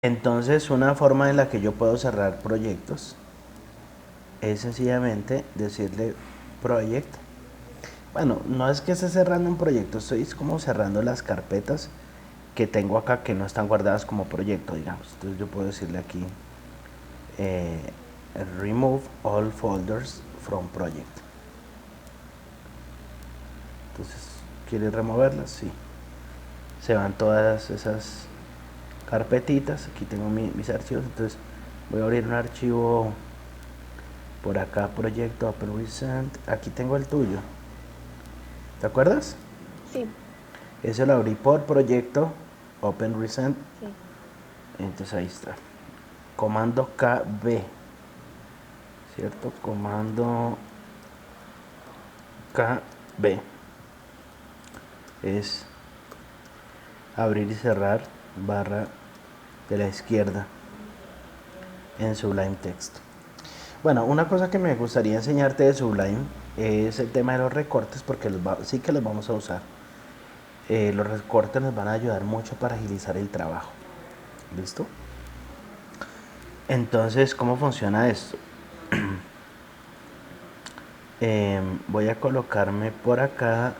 Entonces, una forma en la que yo puedo cerrar proyectos es sencillamente decirle project. Bueno, no es que esté cerrando un proyecto, estoy como cerrando las carpetas que tengo acá que no están guardadas como proyecto, digamos. Entonces yo puedo decirle aquí eh, remove all folders from project. Entonces, ¿quiere removerlas? Sí. Se van todas esas carpetitas. Aquí tengo mis archivos. Entonces voy a abrir un archivo por acá, proyecto Open Recent. Aquí tengo el tuyo. ¿Te acuerdas? Sí, Ese lo abrí por proyecto Open Recent. sí. Entonces ahí está. Comando KB. ¿Cierto? Comando KB. Es abrir y cerrar barra de la izquierda en Sublime Text. Bueno, una cosa que me gustaría enseñarte de Sublime es el tema de los recortes, porque sí que los vamos a usar. Los recortes nos van a ayudar mucho para agilizar el trabajo. ¿Listo? Entonces, ¿cómo funciona esto? Voy a colocarme por acá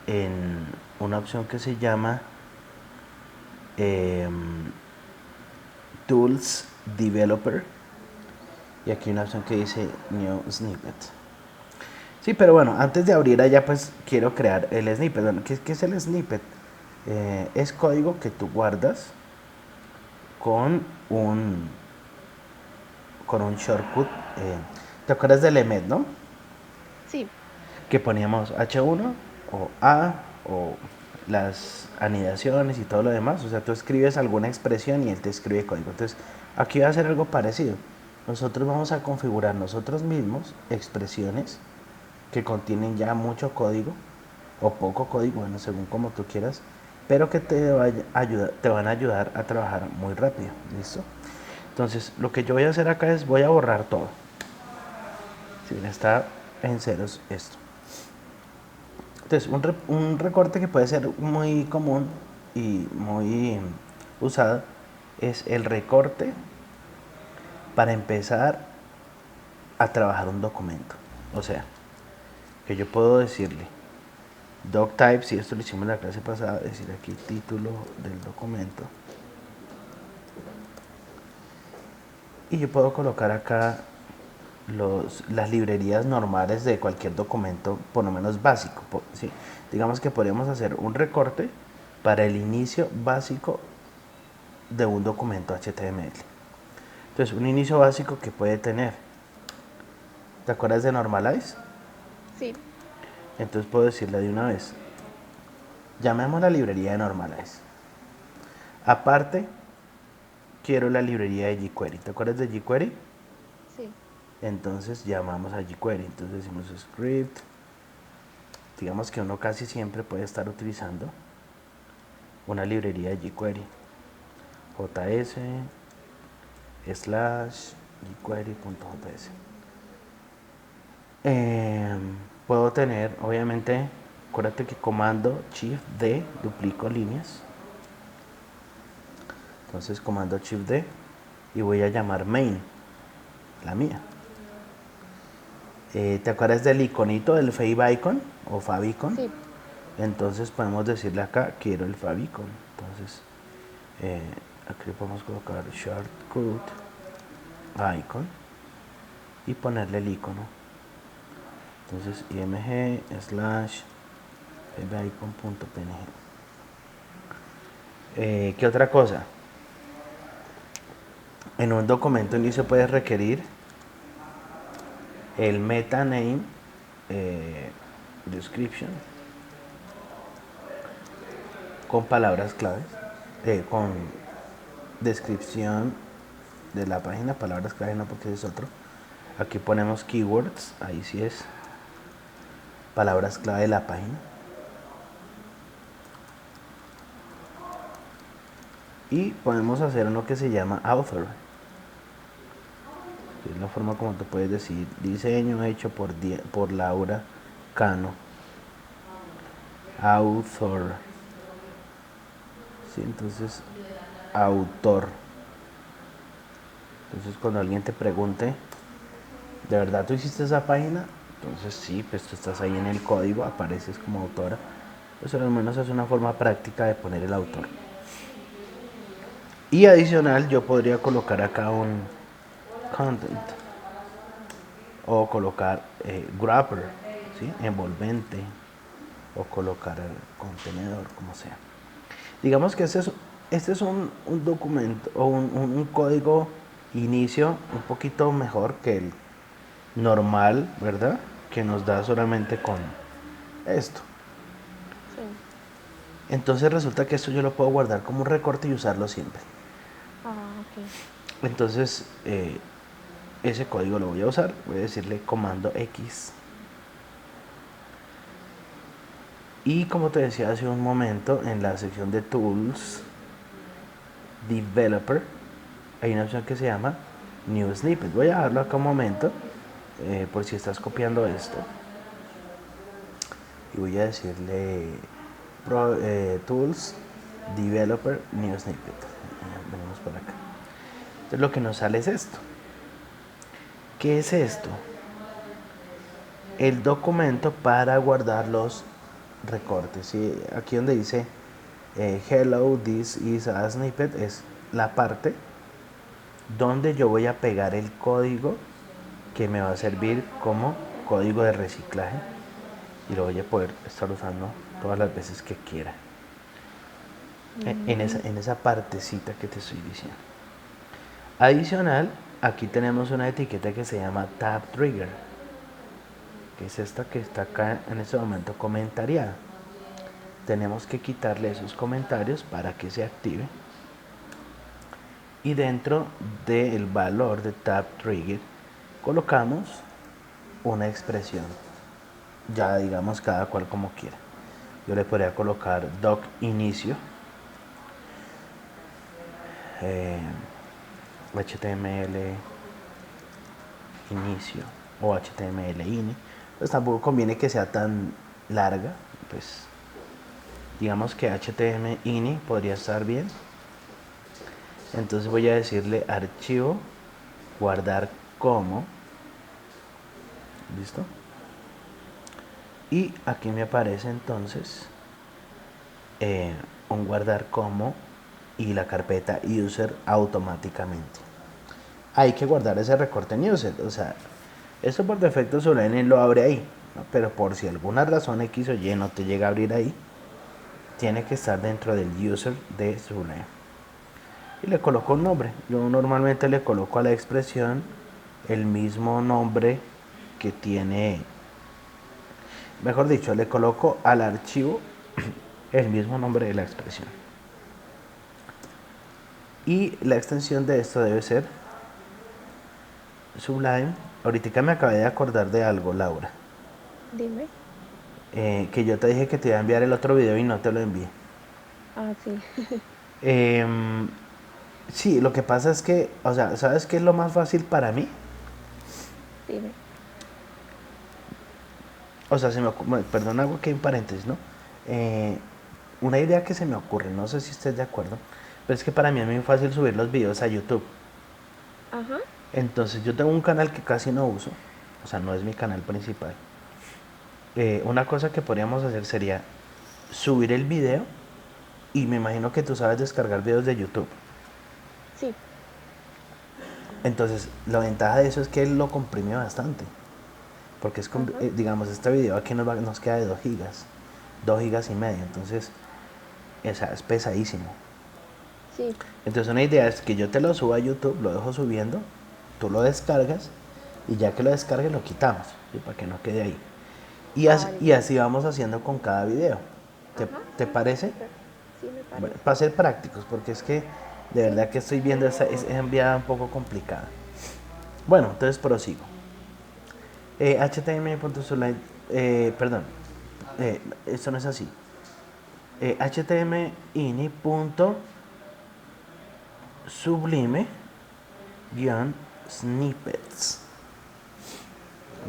en una opción que se llama Tools Developer, y aquí hay una opción que dice New Snippet. Sí, pero bueno, antes de abrir allá, pues quiero crear el snippet. Bueno, ¿qué es el snippet? Es código que tú guardas con un, con un shortcut. ¿Te acuerdas del emet, no? Sí, Que poníamos H1 o A o las anidaciones y todo lo demás. O sea, tú escribes alguna expresión y él te escribe código. Entonces, aquí va a ser algo parecido. Nosotros vamos a configurar nosotros mismos expresiones que contienen ya mucho código o poco código, bueno, según como tú quieras, pero que te van a ayudar a trabajar muy rápido. ¿Listo? Entonces, lo que yo voy a hacer acá es voy a borrar todo. Si bien está en ceros esto. Entonces, un recorte que puede ser muy común y muy usado es el recorte para empezar a trabajar un documento. O sea, que yo puedo decirle doc type, si esto lo hicimos en la clase pasada, decir aquí título del documento. Y yo puedo colocar acá las librerías normales de cualquier documento, por lo menos básico. ¿Sí? Digamos que podríamos hacer un recorte para el inicio básico de un documento HTML. Entonces, un inicio básico que puede tener. ¿Te acuerdas de Normalize? sí, Entonces puedo decirle de una vez. Llamemos la librería de Normalize. Aparte, quiero la librería de jQuery. ¿Te acuerdas de jQuery? sí. Entonces llamamos a jQuery. Entonces decimos script. Digamos que uno casi siempre puede estar utilizando una librería de jQuery. JS slash jQuery.js. Puedo tener, obviamente, acuérdate que comando Shift D duplico líneas. Entonces comando Shift D y voy a llamar main, la mía. ¿Te acuerdas del iconito del favicon o favicon? Sí, Entonces podemos decirle acá, quiero el favicon. Entonces eh, aquí podemos colocar shortcut icon y ponerle el icono. Entonces img slash favicon.png. ¿Qué otra cosa? En un documento inicio puedes requerir el meta name description con palabras claves, con descripción de la página, palabras clave no porque es otro. Aquí ponemos keywords, ahí sí es palabras clave de la página. Y podemos hacer uno que se llama author, que es la forma como tú puedes decir diseño hecho por Laura Cano. Author. Sí, entonces autor. Entonces cuando alguien te pregunte, ¿de verdad tú hiciste esa página? Entonces sí, pues tú estás ahí en el código, apareces como autora. Pues al menos es una forma práctica de poner el autor. Y adicional yo podría colocar acá un content o colocar wrapper, ¿sí? Envolvente, o colocar el contenedor, como sea. Digamos que este es un documento o un código inicio un poquito mejor que el normal, ¿verdad? Que nos da solamente con esto. Sí. Entonces resulta que esto yo lo puedo guardar como un recorte y usarlo siempre. Ah, ok. Entonces ese código lo voy a usar, voy a decirle comando X. Y como te decía hace un momento, en la sección de Tools, Developer, hay una opción que se llama New Snippet. Voy a darlo acá un momento, por si estás copiando esto. Y voy a decirle Tools, Developer, New Snippet. Venimos por acá. Entonces lo que nos sale es esto. ¿Qué es esto? El documento para guardar los recortes. ¿Sí? Aquí donde dice Hello, this is a snippet, es la parte donde yo voy a pegar el código que me va a servir como código de reciclaje y lo voy a poder estar usando todas las veces que quiera. En esa partecita que te estoy diciendo. Adicional, aquí tenemos una etiqueta que se llama Tab Trigger, que es esta que está acá en este momento comentariada. Tenemos que quitarle esos comentarios para que se active. Y dentro del valor de Tab Trigger colocamos una expresión, ya digamos cada cual como quiera. Yo le podría colocar doc inicio, HTML inicio o HTML ini. Pues tampoco conviene que sea tan larga, pues digamos que HTML ini podría estar bien. Entonces voy a decirle archivo, guardar como, listo. Y aquí me aparece entonces un guardar como y la carpeta user automáticamente. Hay que guardar ese recorte en user, o sea, eso por defecto Sublime lo abre ahí, ¿no? Pero por si alguna razón X o Y no te llega a abrir ahí, tiene que estar dentro del user de Sublime. Y le coloco un nombre. Yo normalmente le coloco a la expresión el mismo nombre que tiene, mejor dicho, le coloco al archivo el mismo nombre de la expresión. Y la extensión de esto debe ser Sublime. Ahorita me acabé de acordar de algo, Laura. Dime. Que yo te dije que te iba a enviar el otro video y no te lo envié. Ah, sí. Sí, lo que pasa es que, o sea, ¿sabes qué es lo más fácil para mí? Dime. O sea, perdón, hago aquí un paréntesis, ¿no? Una idea que se me ocurre, no sé si estés de acuerdo, pero es que para mí es muy fácil subir los videos a YouTube. Ajá. Entonces yo tengo un canal que casi no uso, o sea, no es mi canal principal. Una cosa que podríamos hacer sería subir el video y me imagino que tú sabes descargar videos de YouTube. Sí. Entonces, la ventaja de eso es que él lo comprime bastante. Porque es, digamos, este video aquí nos queda de 2 gigas, 2 gigas y medio. Entonces, es pesadísimo. Sí. Entonces, una idea es que yo te lo suba a YouTube, lo dejo subiendo, tú lo descargas y ya que lo descargues lo quitamos, ¿sí? Para que no quede ahí. Y así vamos haciendo con cada video. ¿Te parece? Súper. Sí, me parece. Bueno, para ser prácticos, porque es que de verdad que estoy viendo esa enviada un poco complicada. Bueno, entonces prosigo. HTML.sublime, perdón, esto no es así. HTML-ini.sublime-snippets.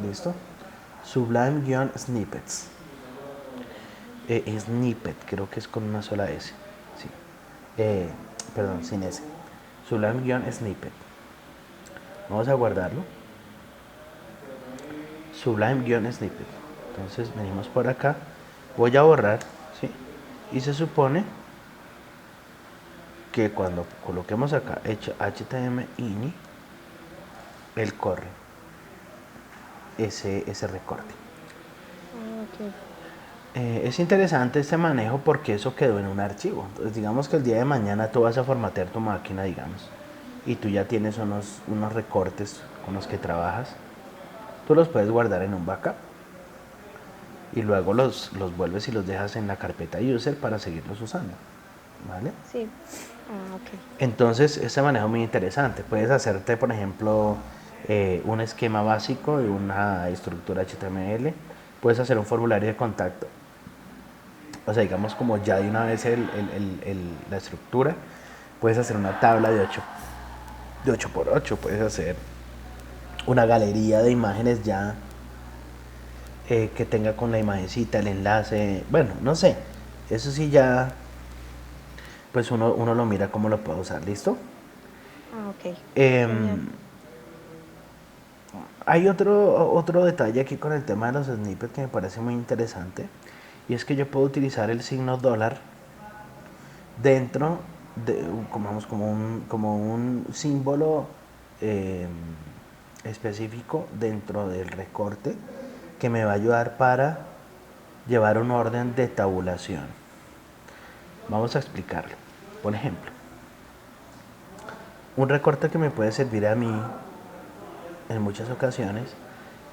¿Listo? Sublime-snippets. Snippet, creo que es con una sola S. Sí. perdón, sin S. Sublime-snippet. Vamos a guardarlo. Sublime-snippet. Entonces venimos por acá. Voy a borrar, ¿sí? Y se supone que cuando coloquemos acá HTML ini, él corre ese recorte. Ah, ok. Es interesante este manejo porque eso quedó en un archivo. Entonces, digamos que el día de mañana tú vas a formatear tu máquina, digamos, y tú ya tienes unos recortes con los que trabajas. Tú los puedes guardar en un backup y luego los vuelves y los dejas en la carpeta user para seguirlos usando, ¿vale? Sí. Ah, ok. Entonces, este manejo es muy interesante. Puedes hacerte, por ejemplo, un esquema básico de una estructura HTML. Puedes hacer un formulario de contacto. O sea, digamos como ya de una vez la estructura. Puedes hacer una tabla de 8 por 8. Puedes hacer una galería de imágenes ya que tenga con la imagencita, el enlace. Bueno, no sé. Eso sí ya, pues uno lo mira cómo lo puede usar. ¿Listo? Ah, ok. Genial. Em, Hay otro detalle aquí con el tema de los snippets que me parece muy interesante, y es que yo puedo utilizar el signo dólar dentro de como un símbolo eh, específico dentro del recorte que me va a ayudar para llevar un orden de tabulación. Vamos a explicarlo. Por ejemplo, un recorte que me puede servir a mí en muchas ocasiones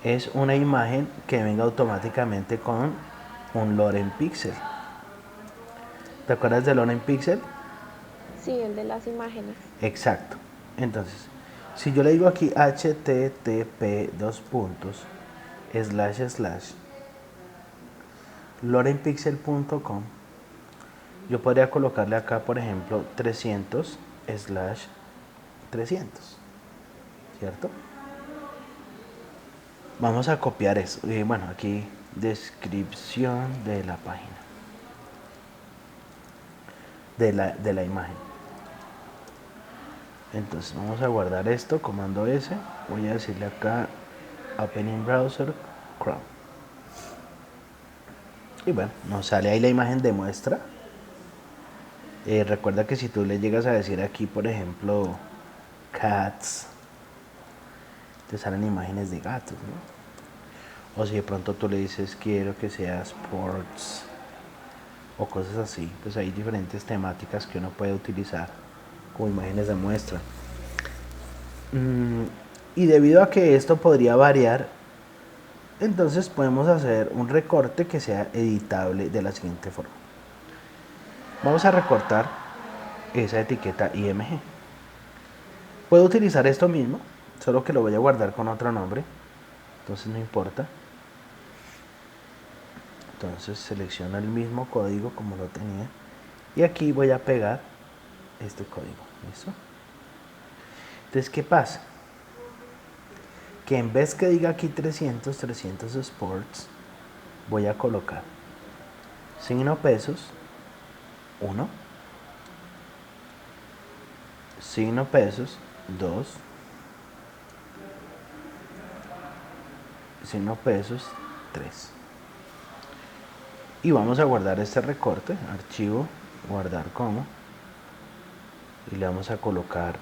es una imagen que venga automáticamente con un Loren Pixel. ¿Te acuerdas de Loren Pixel? Sí, el de las imágenes. Exacto. Entonces, si yo le digo aquí http lorenpixel.com, yo podría colocarle acá, por ejemplo, 300/300, ¿cierto? Vamos a copiar eso. Y bueno, aquí descripción de la página, de la imagen. Entonces vamos a guardar esto, comando S. Voy a decirle acá Opening Browser Chrome. Y bueno, nos sale ahí la imagen de muestra. Recuerda que si tú le llegas a decir aquí, por ejemplo, cats, te salen imágenes de gatos, ¿no? O si de pronto tú le dices quiero que sea sports o cosas así, pues hay diferentes temáticas que uno puede utilizar como imágenes de muestra. Y debido a que esto podría variar, entonces podemos hacer un recorte que sea editable de la siguiente forma. Vamos a recortar esa etiqueta IMG. Puedo utilizar esto mismo, solo que lo voy a guardar con otro nombre, entonces no importa. Entonces selecciono el mismo código como lo tenía y aquí voy a pegar este código. ¿Listo? Entonces, ¿qué pasa? Que en vez que diga aquí 300 Sports, voy a colocar signo pesos 1, signo pesos 2, signo pesos 3. Y vamos a guardar este recorte, archivo, guardar como, y le vamos a colocar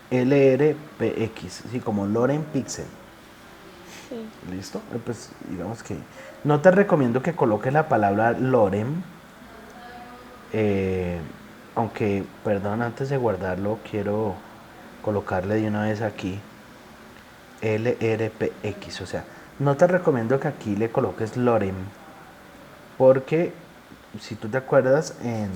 LRPX, así como Loren Pixel. Sí. ¿Listo? Pues digamos que no te recomiendo que coloques la palabra Loren, aunque, perdón, antes de guardarlo quiero colocarle de una vez aquí LRPX, o sea, no te recomiendo que aquí le coloques Lorem, porque si tú te acuerdas en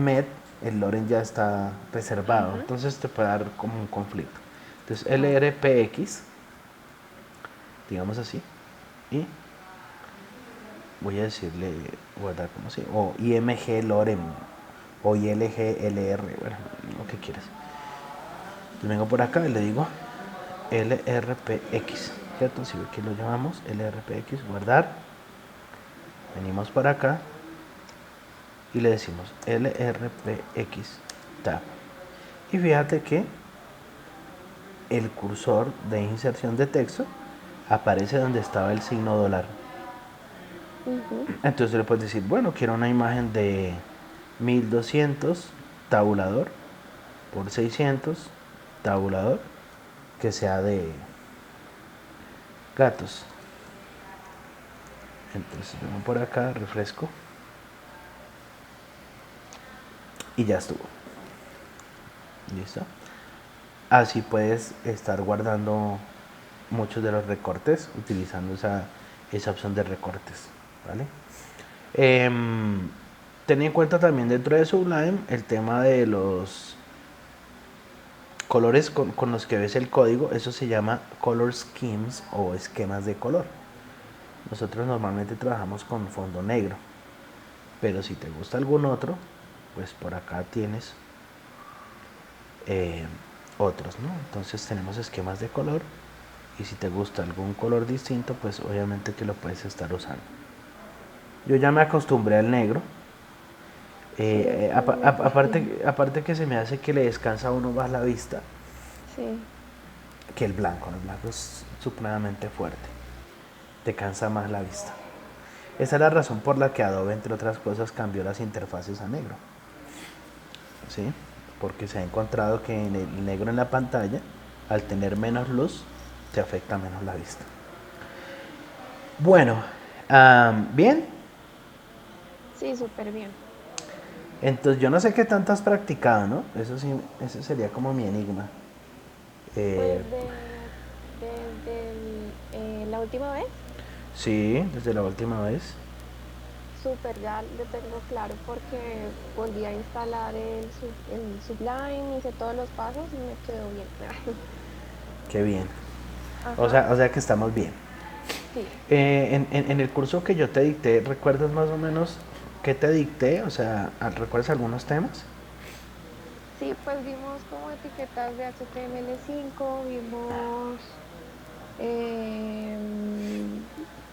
MED el Lorem ya está reservado, Ajá. entonces te puede dar como un conflicto. Entonces Ah, ok. LRPX, digamos así, y voy a decirle guardar como así, o IMG Lorem, o ILG LR, bueno, lo que quieras. Yo vengo por acá y le digo LRPX, ¿cierto? Si ve que lo llamamos LRPX, guardar. Venimos para acá y le decimos LRPX tab. Y fíjate que el cursor de inserción de texto aparece donde estaba el signo dólar. Ujú. Entonces le puedes decir, bueno, quiero una imagen de 1200 tabulador por 600 tabulador que sea de gatos. Entonces vengo por acá, refresco y ya estuvo. ¿Listo? Así puedes estar guardando muchos de los recortes utilizando esa opción de recortes, ¿vale? Ten en cuenta también dentro de Sublime el tema de los colores con los que ves el código. Eso se llama color schemes o esquemas de color. Nosotros normalmente trabajamos con fondo negro, pero si te gusta algún otro, pues por acá tienes eh, otros, ¿no? Entonces tenemos esquemas de color y si te gusta algún color distinto, pues obviamente que lo puedes estar usando. Yo ya me acostumbré al negro. Sí, Aparte que se me hace que le descansa a uno más la vista sí, que el blanco. El blanco es supremamente fuerte, te cansa más la vista. Esa es la razón por la que Adobe, entre otras cosas, cambió las interfaces a negro. ¿Sí? Porque se ha encontrado que en el negro en la pantalla, al tener menos luz, te afecta menos la vista. Bueno, bien. sí, súper bien. Entonces yo no sé qué tanto has practicado, ¿no? Eso sí, eso sería como mi enigma. Eh, Pues desde la última vez, sí, desde la última vez. súper ya lo tengo claro porque volví a instalar el Sublime, hice todos los pasos y me quedó bien. Qué bien. O Ajá, sea, o sea que estamos bien. sí. En el curso que yo te dicté, ¿recuerdas más o menos qué te dicté? O sea, ¿recuerdas algunos temas? Sí, pues vimos como etiquetas de HTML5, vimos em,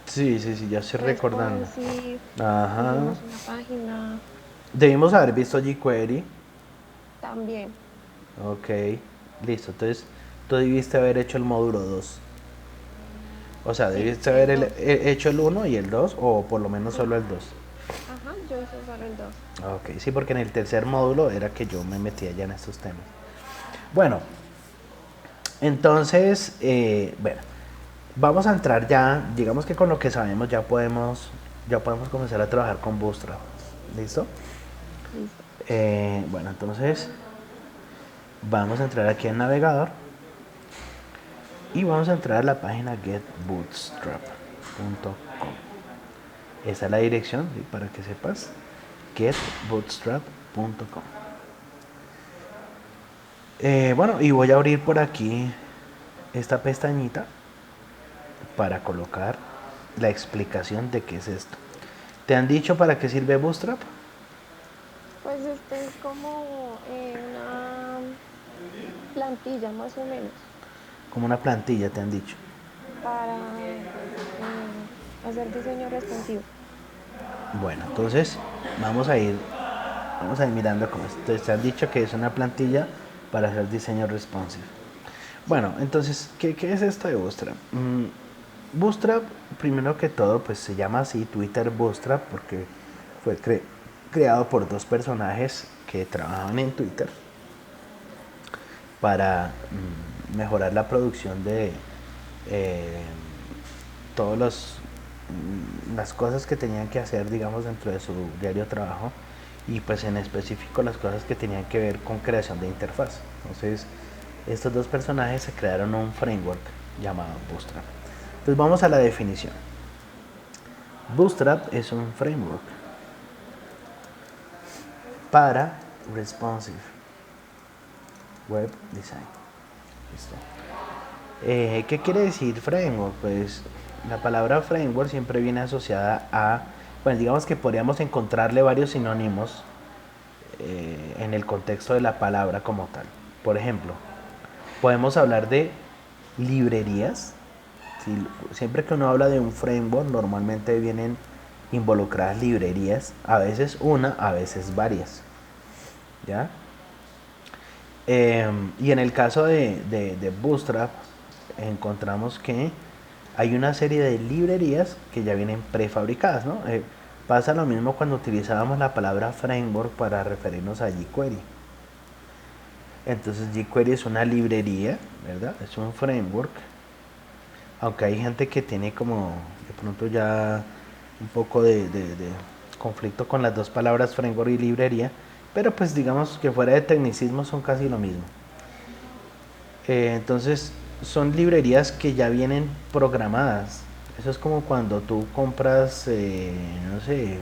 Sí, sí, sí, ya estoy recordando. responsive, Ajá. hicimos una página Debimos haber visto jQuery. también. Ok, listo. Entonces, tú debiste haber hecho el módulo 2. O sea, Sí, debiste haber el 2. hecho el uno y el 2 o por lo menos solo el 2. Ajá, yo hice solo el 2. Ok, sí, porque en el tercer módulo era que yo me metía ya en estos temas. Bueno, entonces, bueno, vamos a entrar ya, digamos que con lo que sabemos ya podemos comenzar a trabajar con Bootstrap. ¿Listo? Listo. Bueno, entonces vamos a entrar aquí al navegador y vamos a entrar a la página getbootstrap.com. Esa es la dirección, ¿sí? Para que sepas, getbootstrap.com. Bueno, y voy a abrir por aquí esta pestañita para colocar la explicación de qué es esto. ¿Te han dicho para qué sirve Bootstrap? Pues este es como una plantilla más o menos Como una plantilla, te han dicho. para hacer diseño responsivo. Bueno, entonces vamos a ir mirando cómo es. Entonces te han dicho que es una plantilla para hacer diseño responsive. Sí, Bueno, entonces, ¿qué es esto de Bootstrap? Bootstrap, primero que todo, pues se llama así Twitter Bootstrap porque fue creado por dos personajes que trabajaban en Twitter para mejorar la producción de eh, todas las cosas que tenían que hacer, digamos, dentro de su diario trabajo y pues en específico las cosas que tenían que ver con creación de interfaz. Entonces, estos dos personajes se crearon un framework llamado Bootstrap. Entonces vamos a la definición. Bootstrap es un framework para responsive web design. ¿Listo? ¿Qué quiere decir framework? Pues la palabra framework siempre viene asociada a, bueno, digamos que podríamos encontrarle varios sinónimos en el contexto de la palabra como tal. Por ejemplo, podemos hablar de librerías. Siempre que uno habla de un framework, normalmente vienen involucradas librerías, a veces una, a veces varias, ¿ya? Y en el caso de Bootstrap, encontramos que hay una serie de librerías que ya vienen prefabricadas, ¿no? Pasa lo mismo cuando utilizábamos la palabra framework para referirnos a jQuery. Entonces jQuery es una librería, ¿verdad? Es un framework. Aunque hay gente que tiene como de pronto ya un poco de conflicto con las dos palabras framework y librería, pero pues digamos que fuera de tecnicismo son casi lo mismo. Entonces son librerías que ya vienen programadas. Eso es como cuando tú compras, no sé,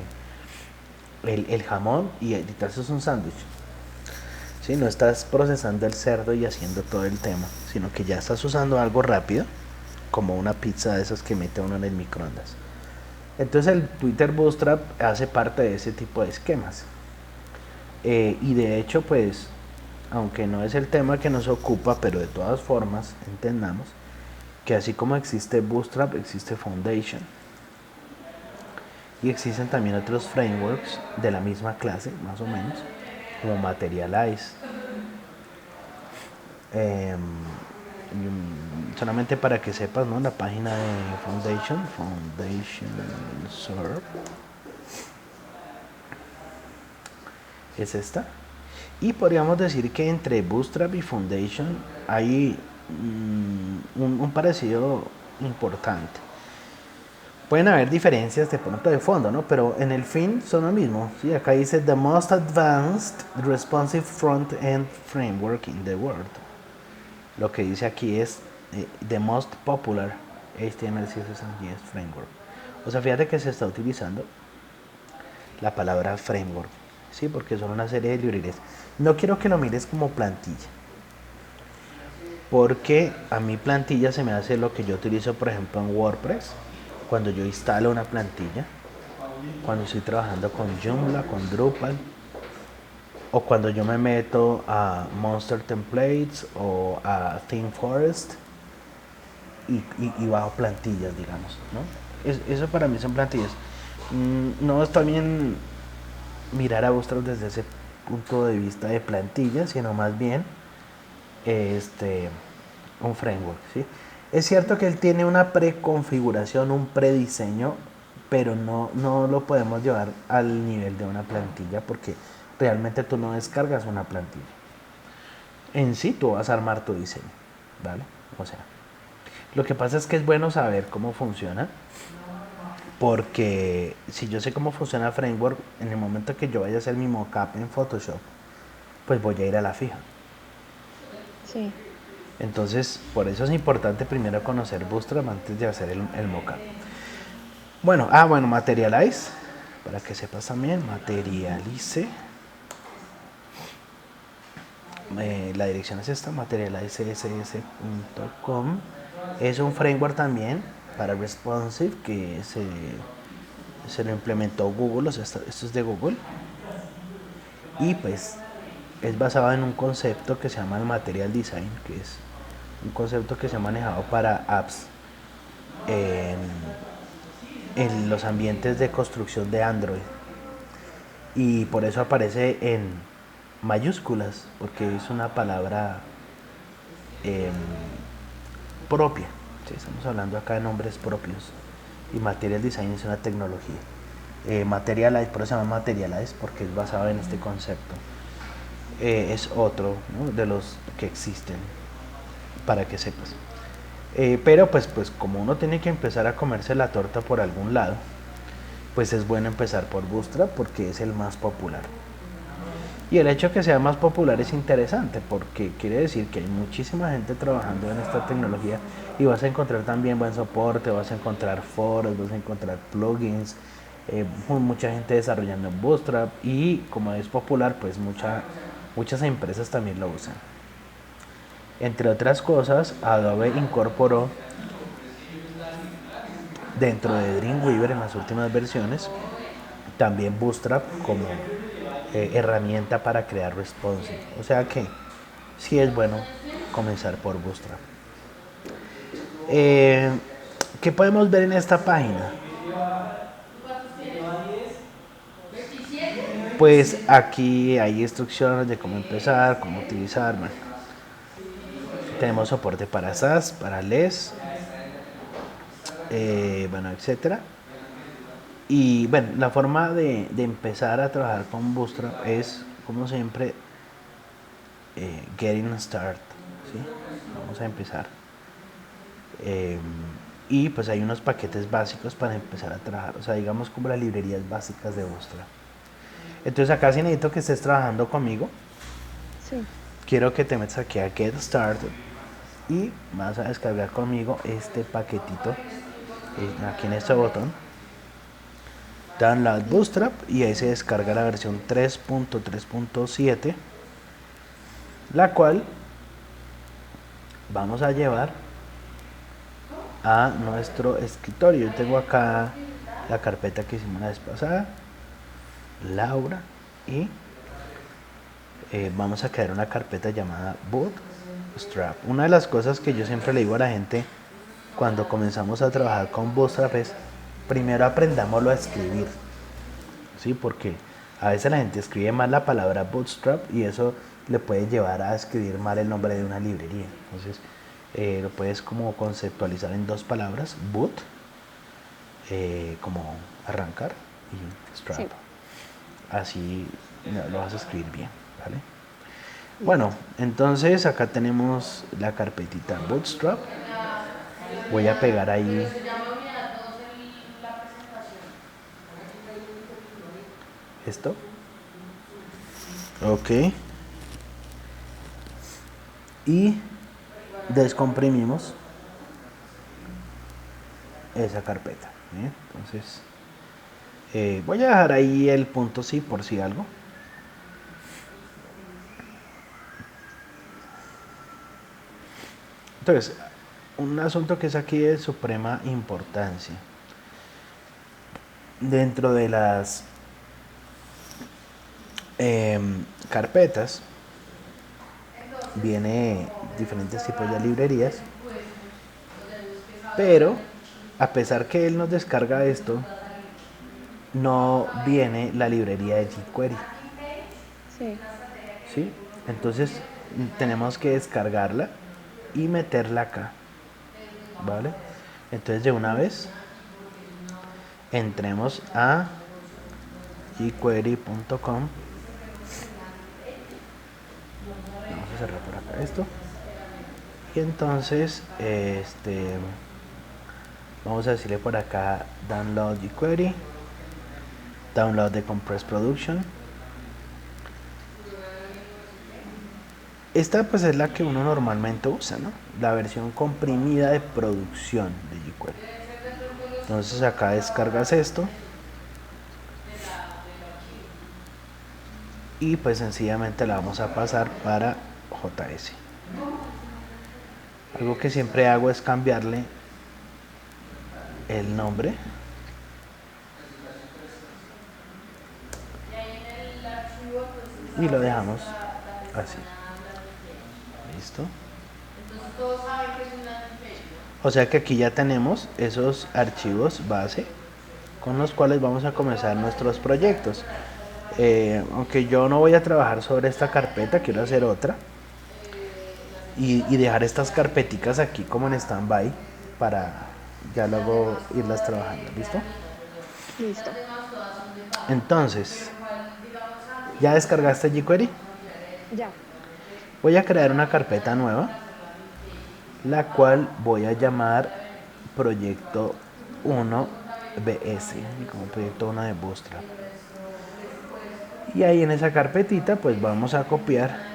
el jamón y te haces un sándwich. ¿Sí? No estás procesando el cerdo y haciendo todo el tema, sino que ya estás usando algo rápido, como una pizza de esas que mete uno en el microondas. Entonces el Twitter Bootstrap hace parte de ese tipo de esquemas. Y de hecho, pues, aunque no es el tema que nos ocupa, pero de todas formas, entendamos que así como existe Bootstrap, existe Foundation. Y existen también otros frameworks de la misma clase, más o menos, como Materialize. Eh, Solamente para que sepas, ¿no? La página de Foundation Serve, es esta. Y podríamos decir que entre Bootstrap y Foundation hay un parecido importante. Pueden haber diferencias de pronto de fondo, ¿no? Pero en el fin son lo mismo. ¿Sí? Acá dice The Most Advanced Responsive Front-End Framework in the World. Lo que dice aquí es The Most Popular HTML, CSS and JS Framework. O sea, fíjate que se está utilizando la palabra framework, ¿sí? Porque son una serie de librerías. No quiero que lo mires como plantilla, porque a mi plantilla se me hace lo que yo utilizo, por ejemplo, en WordPress, cuando yo instalo una plantilla, cuando estoy trabajando con Joomla, con Drupal, o cuando yo me meto a Monster Templates o a ThemeForest y bajo plantillas, digamos, ¿no? Eso para mí son plantillas. No está bien mirar a Bootstrap desde ese punto de vista de plantilla, sino más bien un framework, ¿sí? Es cierto que él tiene una preconfiguración, un prediseño, pero no lo podemos llevar al nivel de una plantilla porque realmente tú no descargas una plantilla. En sí tú vas a armar tu diseño, ¿vale? O sea, lo que pasa es que es bueno saber cómo funciona, porque si yo sé cómo funciona el framework, en el momento que yo vaya a hacer mi mockup en Photoshop, pues voy a ir a la fija. Sí. Entonces, por eso es importante primero conocer Bootstrap antes de hacer el mockup. Bueno, Materialize, para que sepas también, Materialize. La dirección es esta, materializecss.com. Es un framework también para responsive que se lo implementó Google, o sea, esto es de Google. Y pues es basado en un concepto que se llama el Material Design, que es un concepto que se ha manejado para apps en los ambientes de construcción de Android. Y por eso aparece en mayúsculas, porque es una palabra propia. ¿Sí? Estamos hablando acá de nombres propios. Y Material Design es una tecnología. Materialize, por eso se llama Materialize, porque es basado en este concepto. Es otro, ¿no?, de los que existen, para que sepas. Pero pues como uno tiene que empezar a comerse la torta por algún lado, pues es bueno empezar por Bootstrap porque es el más popular. Y el hecho de que sea más popular es interesante porque quiere decir que hay muchísima gente trabajando en esta tecnología y vas a encontrar también buen soporte, vas a encontrar foros, vas a encontrar plugins, mucha gente desarrollando en Bootstrap y como es popular, pues muchas empresas también lo usan. Entre otras cosas, Adobe incorporó dentro de Dreamweaver en las últimas versiones también Bootstrap como herramienta para crear responsive. O sea que sí es bueno comenzar por Bootstrap. ¿Qué podemos ver en esta página? Pues aquí hay instrucciones de cómo empezar, cómo utilizar. Bueno, tenemos soporte para SAS, para LES, bueno, etcétera. Y bueno, la forma de empezar a trabajar con Bootstrap es, como siempre, getting started, ¿sí? Vamos a empezar. Eh, y pues hay unos paquetes básicos para empezar a trabajar, o sea, digamos como las librerías básicas de Bootstrap. Entonces acá sí necesito que estés trabajando conmigo. Sí. Quiero que te metas aquí a Get Started y vas a descargar conmigo este paquetito aquí en este botón. Download Bootstrap y ahí se descarga la versión 3.3.7, la cual vamos a llevar a nuestro escritorio. Yo tengo acá la carpeta que hicimos la vez pasada, Laura, y vamos a crear una carpeta llamada Bootstrap. Una de las cosas que yo siempre le digo a la gente cuando comenzamos a trabajar con Bootstrap es primero aprendámoslo a escribir, ¿sí? Porque a veces la gente escribe mal la palabra Bootstrap y eso le puede llevar a escribir mal el nombre de una librería. Entonces lo puedes como conceptualizar en dos palabras: boot, como arrancar, y strap. Sí. Así lo vas a escribir bien, ¿vale? Bueno, entonces acá tenemos la carpetita Bootstrap. Voy a pegar ahí esto. Ok. Y descomprimimos esa carpeta. ¿Bien? Entonces voy a dejar ahí el punto sí por si algo. Entonces, un asunto que es aquí de suprema importancia. Dentro de las carpetas viene diferentes tipos de librerías, pero a pesar que él nos descarga esto, no viene la librería de jQuery, Sí. ¿sí? Entonces tenemos que descargarla y meterla acá, ¿vale? Entonces de una vez entremos a jQuery.com. Vamos a cerrar por acá esto. Y entonces vamos a decirle por acá download jQuery, download de Compress Production. Esta pues es la que uno normalmente usa, ¿no? La versión comprimida de producción de jQuery. Entonces acá descargas esto y pues sencillamente la vamos a pasar para JS. Algo que siempre hago es cambiarle el nombre. Y lo dejamos así. ¿Listo? O sea que aquí ya tenemos esos archivos base con los cuales vamos a comenzar nuestros proyectos. Aunque yo no voy a trabajar sobre esta carpeta, quiero hacer otra y dejar estas carpeticas aquí como en stand-by para ya luego irlas trabajando. ¿Listo? Listo. Entonces, ¿ya descargaste jQuery? Ya. Voy a crear una carpeta nueva, la cual voy a llamar proyecto 1 BS, como proyecto 1 de Bootstrap. Y ahí en esa carpetita pues vamos a copiar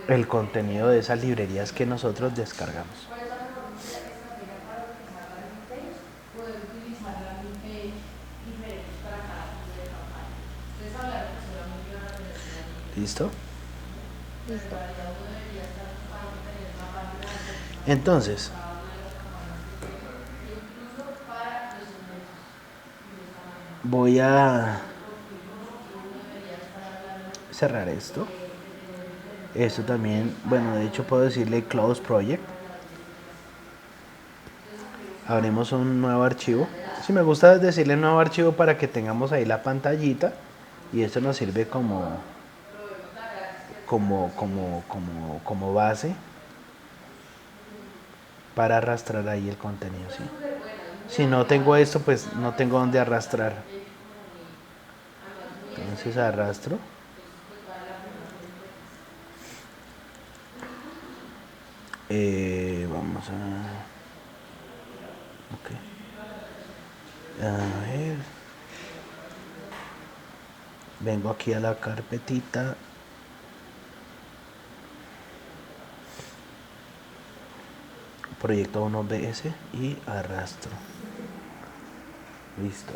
el contenido de esas librerías que nosotros descargamos. ¿Listo? Listo. Entonces, voy a cerrar esto. Esto también, bueno, de hecho puedo decirle Close Project. Abrimos un nuevo archivo, Sí, me gusta decirle nuevo archivo para que tengamos ahí la pantallita y eso nos sirve como base para arrastrar ahí el contenido, ¿sí? Si no tengo esto, pues no tengo dónde arrastrar. Entonces arrastro. Vamos a... Ok. A ver. Vengo aquí a la carpetita. Proyecto 1BS y arrastro. Listo.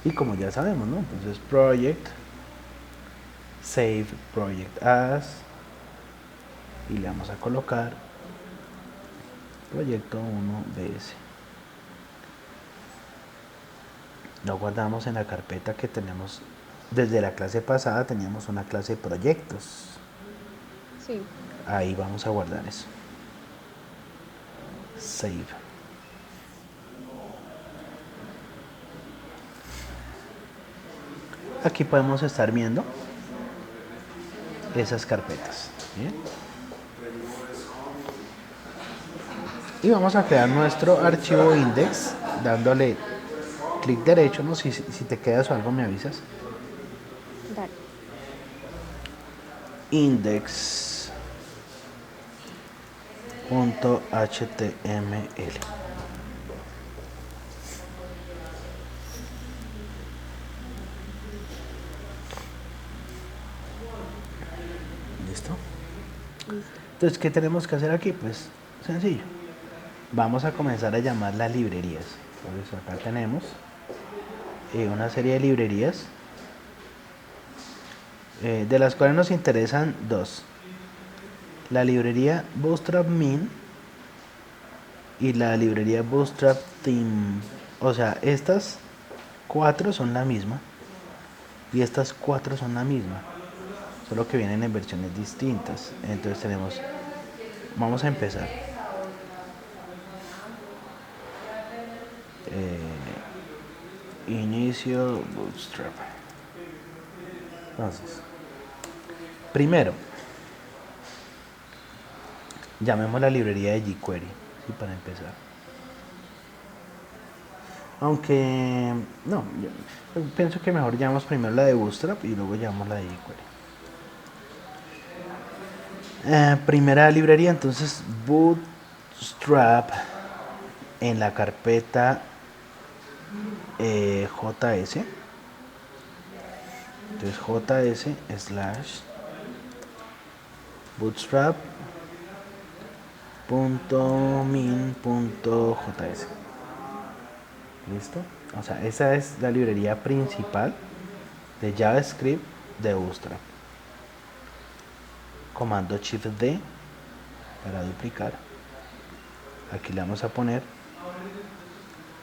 Y como ya sabemos, ¿no? Entonces project, save project as, y le vamos a colocar proyecto 1BS. Lo guardamos en la carpeta que tenemos. Desde la clase pasada teníamos una clase de proyectos. Sí. Ahí vamos a guardar eso. Save. Aquí podemos estar viendo esas carpetas. ¿Bien? Y vamos a crear nuestro archivo index dándole clic derecho, ¿no? Si te quedas o algo me avisas. Dale. Index.html. ¿Listo? Listo. Entonces, ¿qué tenemos que hacer aquí? Pues sencillo. Vamos a comenzar a llamar las librerías. Entonces acá tenemos una serie de librerías de las cuales nos interesan dos. La librería Bootstrap Min y la librería Bootstrap Theme. O sea, estas 4 son la misma y estas 4 son la misma, solo que vienen en versiones distintas. Entonces tenemos, vamos a empezar. Inicio Bootstrap. Entonces, primero, llamemos la librería de jQuery, ¿sí? Para empezar. Aunque, no, yo pienso que mejor llamamos primero la de Bootstrap y luego llamamos la de jQuery. Primera librería, entonces Bootstrap en la carpeta JS. Entonces JS / bootstrap.min.js. ¿Listo? O sea, esa es la librería principal de JavaScript de Bootstrap. Comando Shift D para duplicar. Aquí le vamos a poner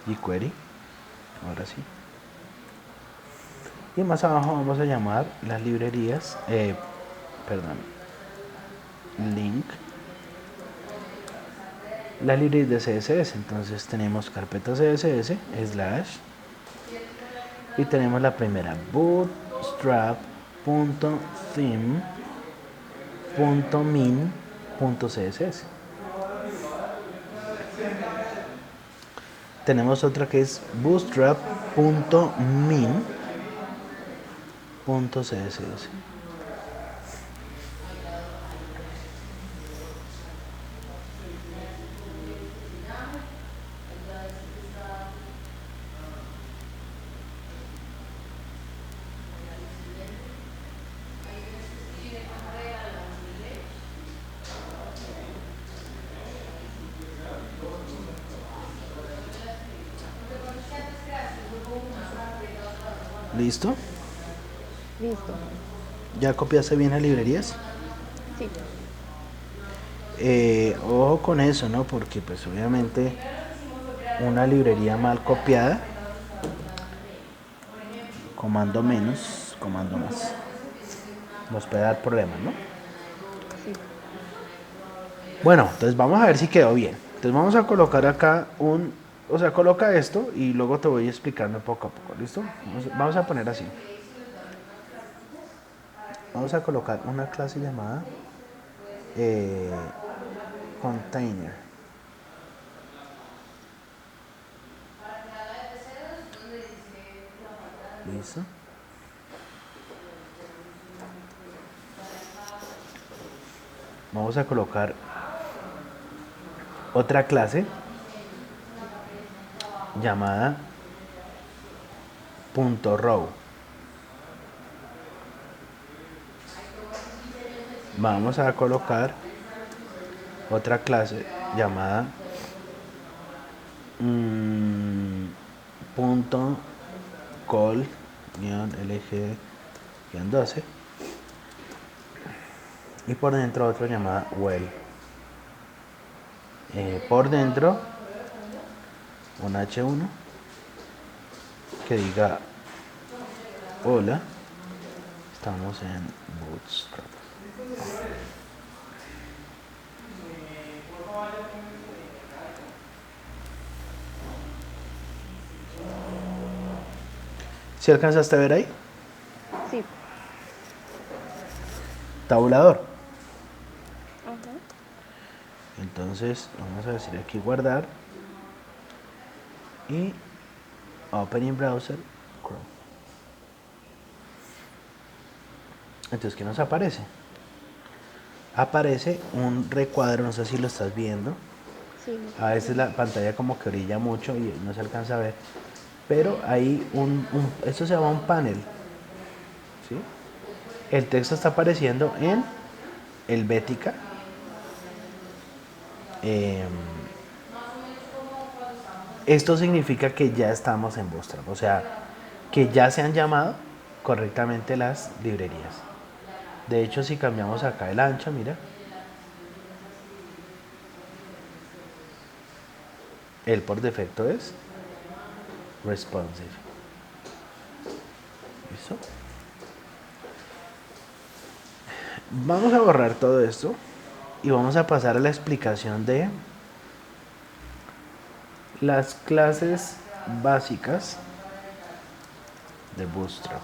jQuery. Ahora sí. Y más abajo vamos a llamar las librerías, link, la librería de CSS. Entonces tenemos carpeta CSS / y tenemos la primera bootstrap.theme.min.css. Tenemos otra que es bootstrap.min.css. ¿Listo? Listo. ¿Ya copiaste bien las librerías? Sí. Ojo con eso, ¿no? Porque pues obviamente una librería mal copiada, comando menos, comando más, nos puede dar problemas, ¿no? Sí. Bueno, entonces vamos a ver si quedó bien. Entonces vamos a colocar acá un O sea, coloca esto y luego te voy explicando poco a poco, ¿listo? Vamos a poner así. Vamos a colocar una clase llamada eh, container. ¿Listo? Vamos a colocar otra clase llamada .row. Vamos a colocar otra clase llamada punto call-lg-12 y por dentro otro llamada well. Por dentro un h1 que diga hola, estamos en Bootstrap. ¿Si alcanzaste a ver ahí? Sí. Tabulador. Ajá. Entonces vamos a decir aquí guardar y Open in Browser Chrome. Entonces, ¿qué nos aparece? Aparece un recuadro, no sé si lo estás viendo. Sí, lo A estoy veces viendo. la pantalla como que brilla mucho y no se alcanza a ver. Pero hay esto se llama un panel. ¿Sí? El texto está apareciendo en Helvética. Esto significa que ya estamos en Bootstrap, o sea, que ya se han llamado correctamente las librerías. De hecho, si cambiamos acá el ancho, mira, él por defecto es responsive. ¿Listo? Vamos a borrar todo esto y vamos a pasar a la explicación de las clases básicas de Bootstrap.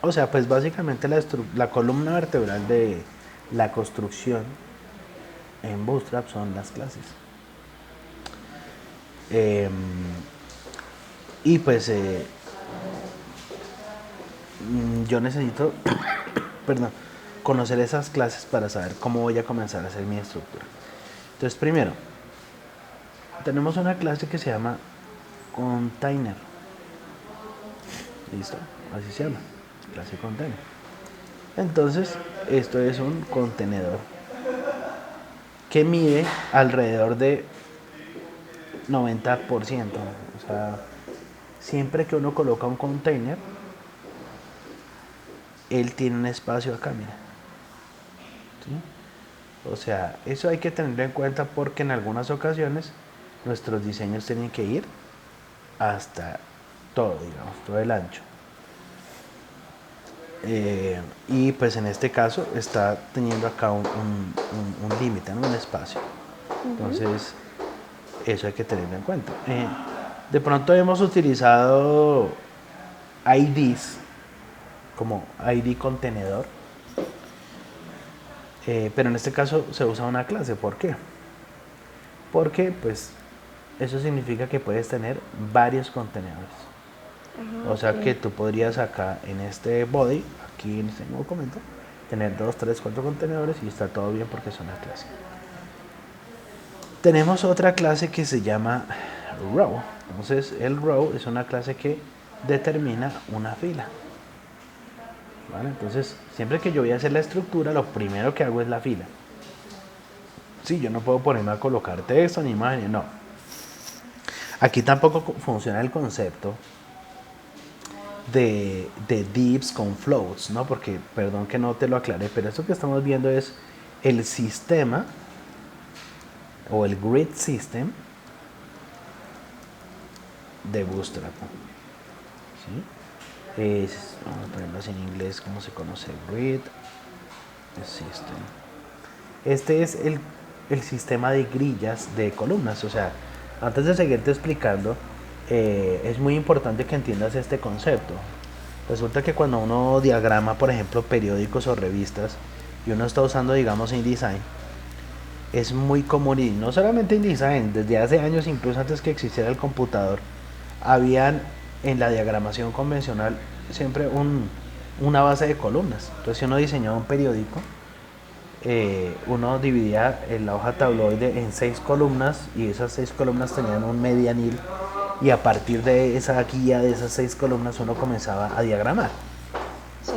O sea, pues básicamente la columna vertebral de la construcción en Bootstrap son las clases. Y pues yo necesito, perdón, conocer esas clases para saber cómo voy a comenzar a hacer mi estructura. Entonces, primero, tenemos una clase que se llama container. ¿Listo? Así se llama, clase container. Entonces, esto es un contenedor que mide alrededor de 90%. O sea, siempre que uno coloca un container, él tiene un espacio acá, mira. ¿Sí? O sea, eso hay que tenerlo en cuenta porque en algunas ocasiones nuestros diseños tienen que ir hasta todo, digamos, todo el ancho. Y pues en este caso está teniendo acá un límite, ¿no? Un espacio. Entonces, eso hay que tenerlo en cuenta. De pronto hemos utilizado IDs como ID contenedor, pero en este caso se usa una clase. ¿Por qué? Porque pues eso significa que puedes tener varios contenedores. Ajá, O sea ok. que tú podrías acá en este body, aquí en este nuevo documento, tener 2, 3, 4 contenedores y está todo bien porque es una clase. Tenemos otra clase que se llama row. Entonces el row es una clase que determina una fila. ¿Vale? Entonces siempre que yo voy a hacer la estructura, lo primero que hago es la fila. Sí, yo no puedo ponerme a colocar texto ni imágenes, no. Aquí tampoco funciona el concepto de divs con floats, ¿no? Porque, perdón que no te lo aclaré, pero esto que estamos viendo es el sistema o el grid system de Bootstrap. ¿Sí? Vamos a ponerlo así en inglés, ¿cómo se conoce? Grid system. Este es el sistema de grillas de columnas. O sea, antes de seguirte explicando, es muy importante que entiendas este concepto. Resulta que cuando uno diagrama, por ejemplo, periódicos o revistas, y uno está usando, digamos, InDesign, es muy común, y no solamente InDesign, desde hace años, incluso antes que existiera el computador, habían en la diagramación convencional siempre una base de columnas. Entonces, si uno diseñaba un periódico, uno dividía en la hoja tabloide en 6 columnas, y esas 6 columnas tenían un medianil, y a partir de esa guía de esas 6 columnas uno comenzaba a diagramar. Sí.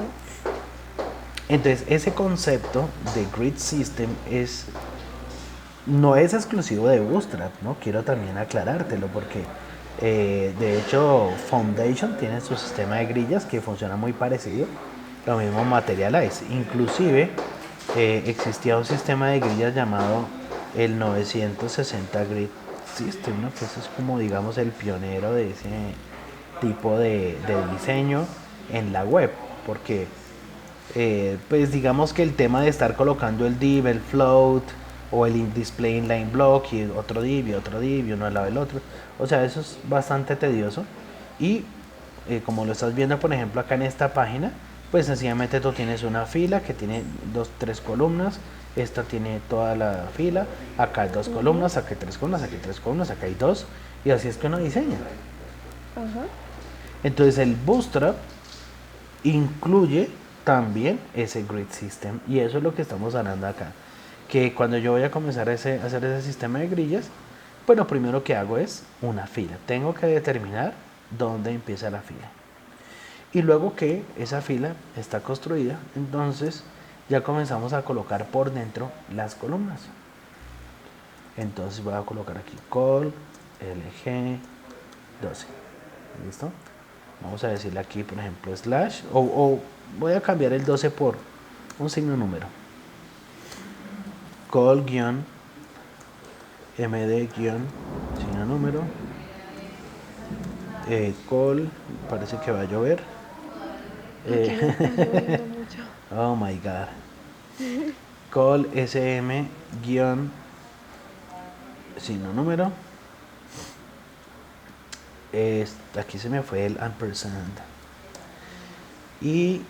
Entonces, ese concepto de grid system no es exclusivo de Bootstrap, ¿no? Quiero también aclarártelo porque de hecho Foundation tiene su sistema de grillas que funciona muy parecido, lo mismo Materialize. Inclusive existía un sistema de grillas llamado el 960 Grid System, ¿no? Que eso es como, digamos, el pionero de ese tipo de diseño en la web, porque pues digamos que el tema de estar colocando el div, el float o el display inline block y otro div y otro div y uno al lado del otro, o sea, eso es bastante tedioso. Y como lo estás viendo, por ejemplo, acá en esta página, pues sencillamente tú tienes una fila que tiene 3 columnas, esta tiene toda la fila, acá hay 2 columnas, acá hay 3 columnas, aquí hay 3 columnas, acá hay 2, y así es que uno diseña. Ajá. Entonces el Bootstrap incluye también ese grid system, y eso es lo que estamos hablando acá, que cuando yo voy a comenzar a hacer ese sistema de grillas, pues lo primero que hago es una fila. Tengo que determinar dónde empieza la fila, y luego que esa fila está construida, entonces ya comenzamos a colocar por dentro las columnas. Entonces voy a colocar aquí col lg 12, ¿listo? Vamos a decirle aquí, por ejemplo, slash, o voy a cambiar el 12 por un signo número. Call-md- signo número. Call, parece que va a llover. Aquí no está lloviendo mucho. Oh my god. Call sm signo número. Aquí se me fue el ampersand. Y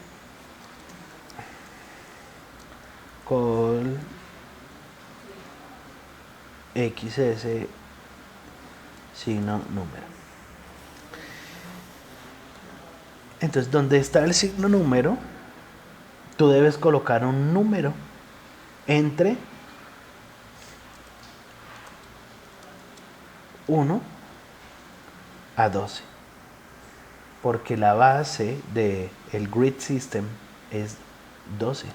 call xs signo número. Entonces, donde está el signo número, tú debes colocar un número entre 1 a 12, porque la base del grid system es 12.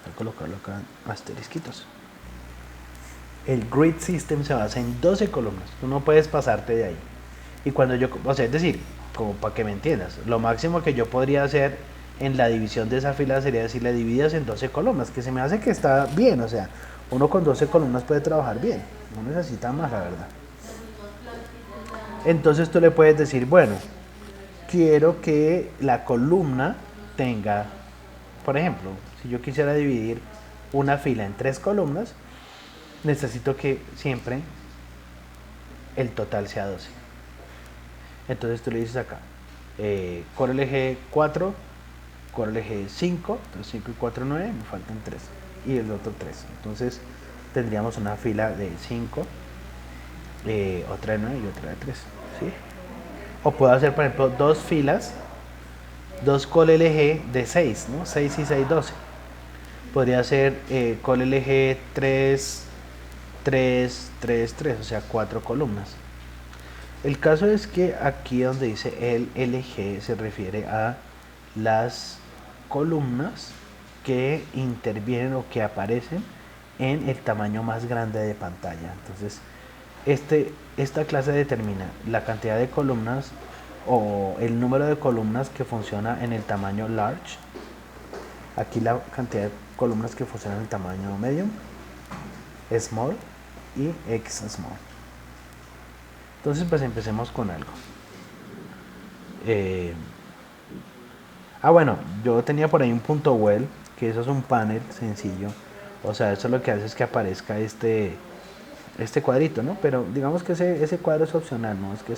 Voy a colocarlo acá en asterisquitos. El grid system se basa en 12 columnas, tú no puedes pasarte de ahí. Y cuando yo, o sea, es decir, como para que me entiendas, lo máximo que yo podría hacer en la división de esa fila sería decirle divididas en 12 columnas, que se me hace que está bien, o sea, uno con 12 columnas puede trabajar bien, no necesita más, la verdad. Entonces tú le puedes decir, bueno, quiero que la columna tenga, por ejemplo, si yo quisiera dividir una fila en 3 columnas, necesito que siempre el total sea 12. Entonces tú le dices acá, core LG 4, core LG 5, entonces 5 y 4, 9, me faltan 3, y el otro 3. Entonces tendríamos una fila de 5, otra de 9 y otra de 3, ¿sí? O puedo hacer, por ejemplo, 2 filas, 2 core LG de 6, ¿no? 6 y 6, 12. Podría ser core LG 3, 3, 3, 3, o sea, 4 columnas. El caso es que aquí donde dice el LG se refiere a las columnas que intervienen o que aparecen en el tamaño más grande de pantalla. Entonces, esta clase determina la cantidad de columnas o el número de columnas que funciona en el tamaño large. Aquí la cantidad de columnas que funcionan en el tamaño medium, small y x small. Entonces, pues empecemos con algo. Bueno, yo tenía por ahí un punto well, que eso es un panel sencillo, O sea, eso lo que hace es que aparezca este cuadrito, ¿no? Pero digamos que ese cuadro es opcional, no es que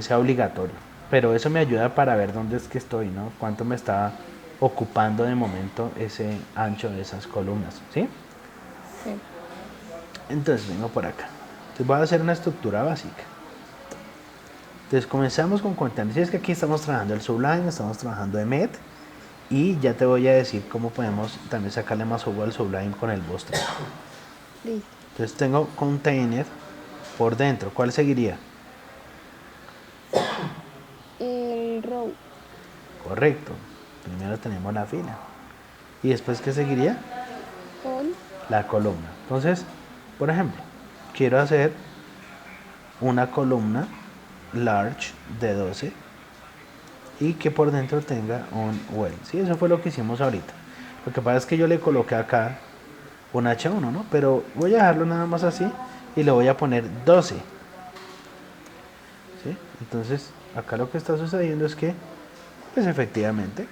sea obligatorio. Pero eso me ayuda para ver dónde es que estoy, ¿no? Cuánto me está ocupando de momento ese ancho de esas columnas, ¿sí? Sí. Entonces vengo por acá. Entonces voy a hacer una estructura básica. Entonces comenzamos con contenedores. Si es que aquí estamos trabajando el Sublime, estamos trabajando Emmet. Y ya te voy a decir cómo podemos también sacarle más jugo al Sublime con el Bootstrap. Listo. Entonces tengo container por dentro. ¿Cuál seguiría? El row. Correcto. Primero tenemos la fila. ¿Y después qué seguiría? Con. La columna. Entonces, por ejemplo, quiero hacer una columna large de 12 y que por dentro tenga un well. Sí, eso fue lo que hicimos ahorita. Lo que pasa es que yo le coloqué acá un H1, ¿no? Pero voy a dejarlo nada más así y le voy a poner 12. ¿Sí? Entonces, acá lo que está sucediendo es que, pues efectivamente,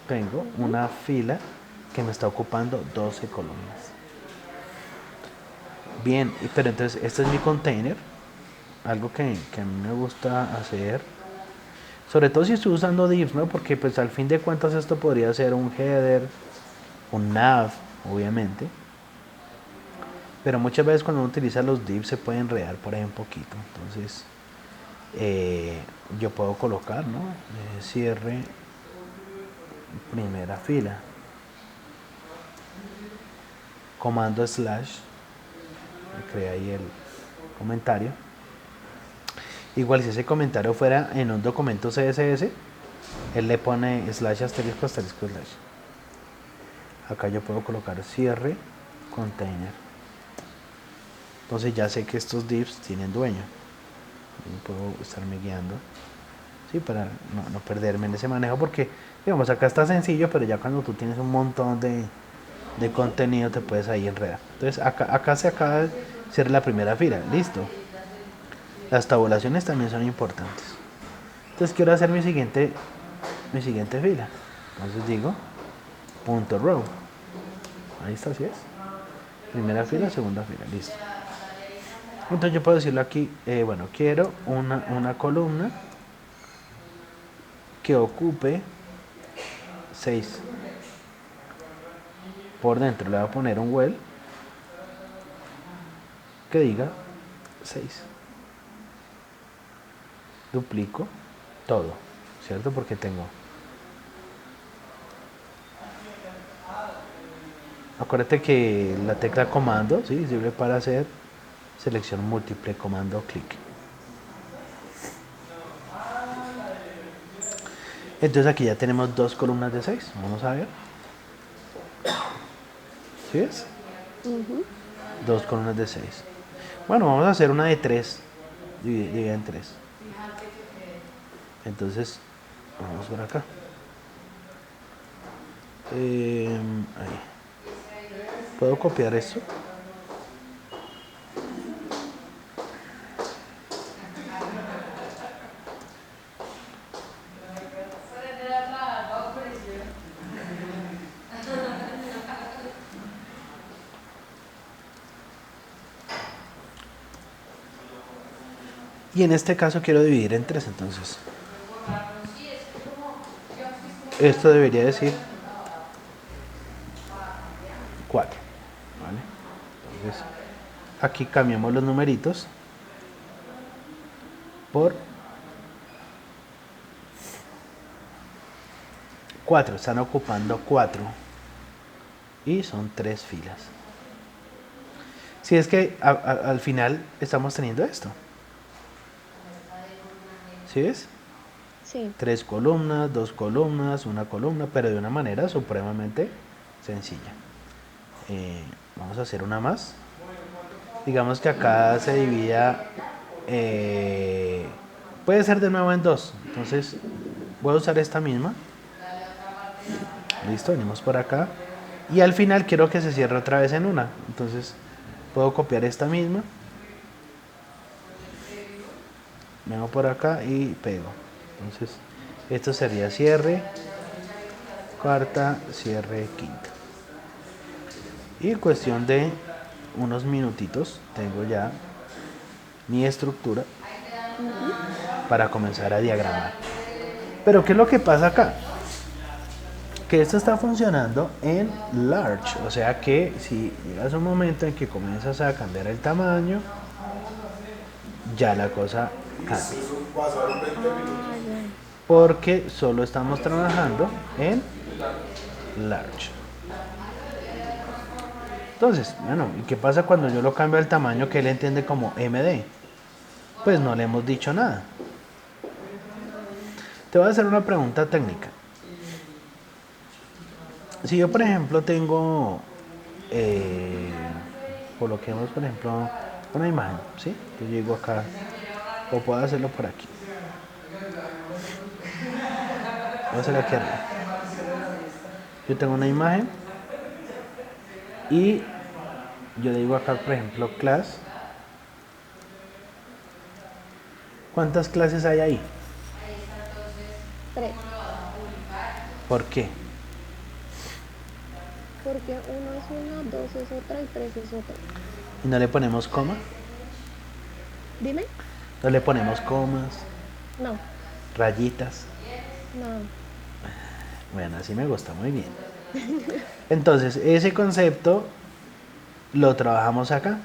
tengo una fila que me está ocupando 12 columnas. Bien, pero entonces este es mi container, algo que a mí me gusta hacer, sobre todo si estoy usando divs, ¿no? Porque pues al fin de cuentas esto podría ser un header, un nav, obviamente, pero muchas veces cuando uno utiliza los divs se puede enredar por ahí un poquito, entonces yo puedo colocar, ¿no? Cierre primera fila, comando slash, crea ahí el comentario. Igual si ese comentario fuera en un documento CSS, él le pone slash asterisco asterisco slash. Acá yo puedo colocar cierre container. Entonces ya sé que estos divs tienen dueño. Y puedo estarme guiando, ¿sí? Para no perderme en ese manejo, porque digamos acá está sencillo, pero ya cuando tú tienes un montón de contenido te puedes ahí enredar. Entonces acá se acaba de cierre la primera fila, listo. Las tabulaciones también son importantes. Entonces quiero hacer mi siguiente fila. Entonces digo punto row. Ahí está, así es. Primera fila, Sí. segunda fila, listo. Entonces yo puedo decirlo aquí, bueno, quiero una columna que ocupe 6. Por dentro le voy a poner un well que diga 6. Duplico todo, ¿cierto? Porque tengo. Acuérdate que la tecla comando, ¿sí? Sirve para hacer selección múltiple, comando clic. Entonces aquí ya tenemos dos columnas de 6. Vamos a ver. ¿Sí ves? Ujú. Dos columnas de 6. Bueno, vamos a hacer una de 3. Dividida en 3. Entonces, vamos por acá. Ahí. ¿Puedo copiar esto? Y en este caso quiero dividir en 3, entonces. Esto debería decir 4. ¿Vale? Entonces, aquí cambiamos los numeritos por 4. Están ocupando 4. Y son 3 filas. Si es que al final estamos teniendo esto. ¿Sí ves? Sí. 3 columnas, 2 columnas, una columna, pero de una manera supremamente sencilla. Vamos a hacer una más. Digamos que acá se divida, puede ser de nuevo en 2. Entonces voy a usar esta misma. Listo, venimos por acá. Y al final quiero que se cierre otra vez en una. Entonces puedo copiar esta misma. Vengo por acá y pego. Entonces esto sería cierre cuarta, cierre quinta. Y cuestión de unos minutitos tengo ya mi estructura Ujú. para comenzar a diagramar. Pero ¿qué es lo que pasa acá? Que esto está funcionando en large, o sea que si llegas a un momento en que comienzas a cambiar el tamaño, ya la cosa cambia. Ah, ya. Porque solo estamos trabajando en large. Entonces, bueno, ¿y qué pasa cuando yo lo cambio al tamaño que él entiende como MD? Pues no le hemos dicho nada. Te voy a hacer una pregunta técnica. Si yo, por ejemplo, tengo, eh, coloquemos, por ejemplo, una imagen, ¿sí? Yo llego acá, o puedo hacerlo por aquí. Voy a hacerlo aquí arriba. Yo tengo una imagen y yo digo acá, por ejemplo, class. ¿Cuántas clases hay ahí? 3. ¿Por qué? Porque uno es una, dos es otra y tres es otra. ¿Y no le ponemos coma? Dime. No le ponemos comas, No, rayitas. no. Bueno, así me gusta, muy bien. Entonces, ese concepto lo trabajamos acá.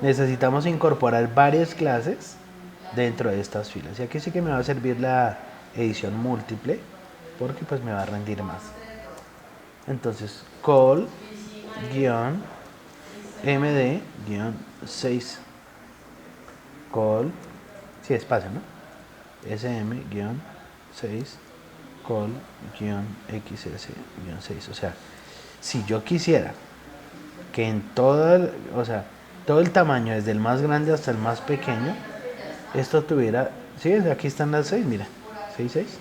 Necesitamos incorporar varias clases dentro de estas filas. Y aquí sí que me va a servir la edición múltiple, porque pues me va a rendir más. Entonces, call md 6 call, sí, espacio, ¿no? sm-6 call-xs-6. O sea, si yo quisiera que en toda, o sea, todo el tamaño, desde el más grande hasta el más pequeño, esto tuviera, sí, aquí están las 6, mira, 6 6. Ajá.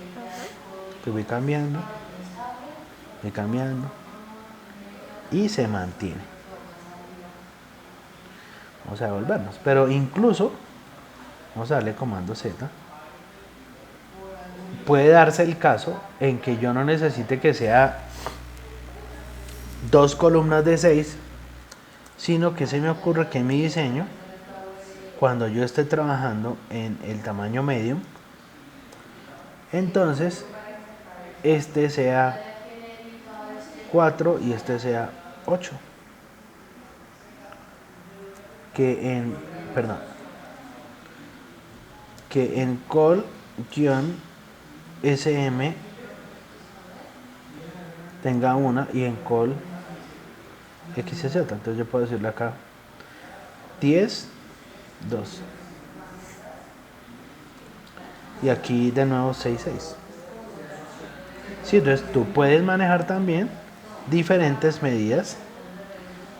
Que voy cambiando y se mantiene. Vamos a devolvernos, pero incluso, vamos a darle comando Z. Puede darse el caso en que yo no necesite que sea 2 columnas de 6, sino que se me ocurre que en mi diseño, cuando yo esté trabajando en el tamaño medium, entonces este sea 4 y este sea 8. Perdón, que en call-sm tenga una y en call xz. Entonces yo puedo decirle acá 10, 2. Y aquí de nuevo 6, 6. Sí, entonces tú puedes manejar también diferentes medidas.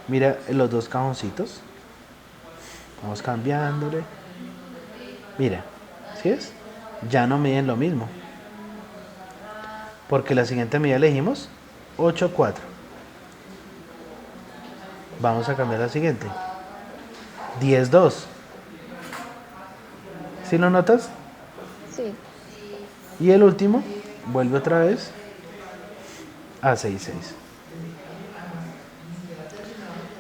Mira los dos cajoncitos. Vamos cambiándole. Mira, ¿sí es? Ya no miden lo mismo. Porque la siguiente medida elegimos 8, 4. Vamos a cambiar la siguiente. 10, 2. ¿Sí lo notas? Sí. Y el último vuelve otra vez a 6, 6.